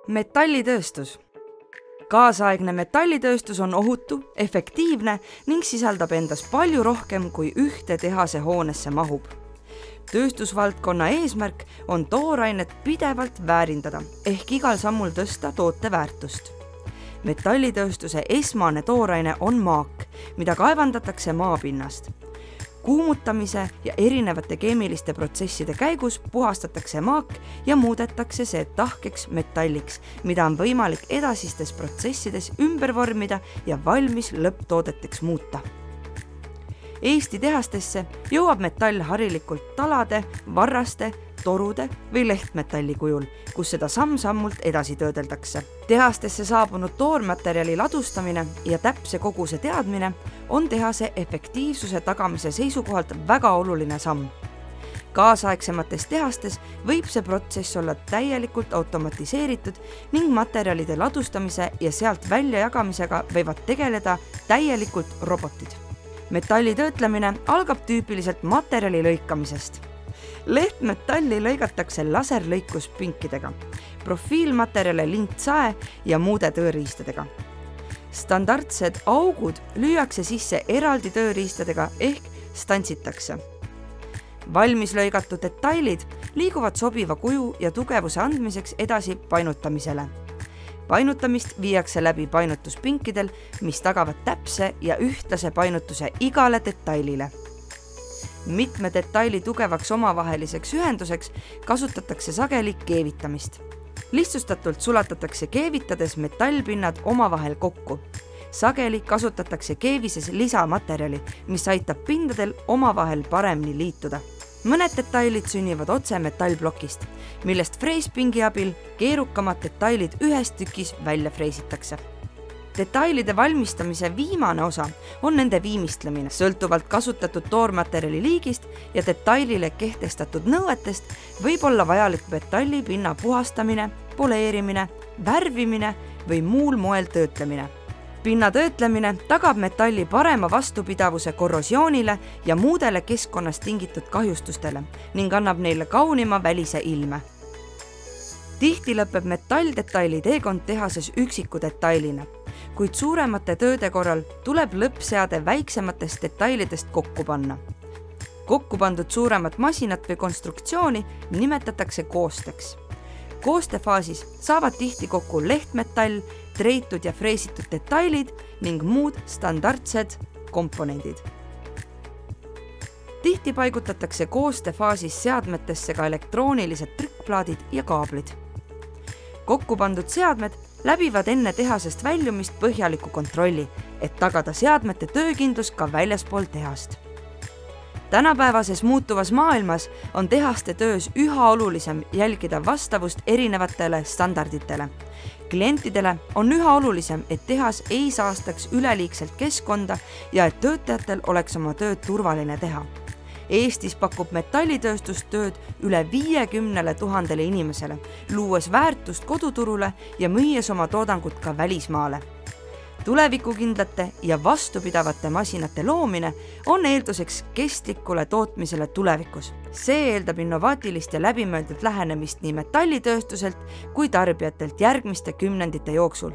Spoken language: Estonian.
Metallitööstus. Kaasaegne metallitööstus on ohutu, efektiivne ning sisaldab endas palju rohkem kui ühte tehase hoonesse mahub. Tööstusvaldkonna eesmärk on toorainet pidevalt väärindada ehk igal sammul tõsta toote väärtust. Metallitööstuse esmane tooraine on maak, mida kaevandatakse maapinnast. Kuumutamise ja erinevate keemiliste protsesside käigus puhastatakse maak ja muudetakse see tahkeks metalliks, mida on võimalik edasistes protsessides ümber vormida ja valmis lõpptoodeteks muuta. Eesti tehastesse jõuab metall harilikult talade, varraste, torude või lehtmetalli kujul, kus seda samm-sammult edasi töödeldakse. Tehastesse saabunud toormaterjali ladustamine ja täpse koguse teadmine on tehase efektiivsuse tagamise seisukohalt väga oluline samm. Kaasaegsemates tehastes võib see protsess olla täielikult automatiseeritud ning materjalide ladustamise ja sealt välja jagamisega võivad tegeleda täielikult robotid. Metalli töötlemine algab tüüpiliselt materjali lõikamisest. Lehtmetalli lõigatakse laserlõikuspinkidega, profiilmaterjale lintsae ja muude tööriistadega. Standardsed augud lüüakse sisse eraldi tööriistadega ehk stantsitakse. Valmis lõigatud detailid liiguvad sobiva kuju ja tugevuse andmiseks edasi painutamisele. Painutamist viiakse läbi painutuspinkidel, mis tagavad täpse ja ühtlase painutuse igale detailile. Mitme detaili tugevaks omavaheliseks ühenduseks kasutatakse sageli keevitamist. Lihtsustatult sulatatakse keevitades metallpinnad omavahel kokku. Sageli kasutatakse keevises lisamaterjali, mis aitab pindadel omavahel paremini liituda. Mõned detailid sünnivad otse metallplokist, millest freespingi abil keerukamad detailid ühes tükis välja freesitakse. Detailide valmistamise viimane osa on nende viimistlemine. Sõltuvalt kasutatud toormaterjali liigist ja detailile kehtestatud nõuetest võib olla vajalik metallipinna puhastamine, poleerimine, värvimine või muul moel töötlemine. Pinna töötlemine tagab metalli parema vastupidavuse korrosioonile ja muudele keskkonnast tingitud kahjustustele ning annab neile kaunima välise ilme. Tihti lõpeb metalldetaili teekond tehases üksiku detailina, kuid suuremate tööde korral tuleb lõppseade väiksematest detailidest kokku panna. Kokku pandud suuremat masinat või konstruktsiooni nimetatakse koosteks. Koostefaasis saavad tihti kokku lehtmetall, treitud ja freesitud detailid ning muud standardsed komponendid. Tihti paigutatakse koostefaasis seadmetesse ka elektroonilised trükkplaadid ja kaablid. Kokku pandud seadmed läbivad enne tehasest väljumist põhjaliku kontrolli, et tagada seadmete töökindlus ka väljaspool tehast. Tänapäevases muutuvas maailmas on tehaste töös üha olulisem jälgida vastavust erinevatele standarditele. Klientidele on üha olulisem, et tehas ei saastaks üleliigselt keskkonda ja et töötajatel oleks oma tööd turvaline teha. Eestis pakub metallitööstust tööd üle 50 000 inimesele, luues väärtust koduturule ja müües oma toodangut ka välismaale. Tulevikukindlate ja vastupidavate masinate loomine on eelduseks kestlikule tootmisele tulevikus. See eeldab innovaatilist ja läbimõeldud lähenemist nii metallitööstuselt kui tarbijatelt järgmiste kümnendite jooksul.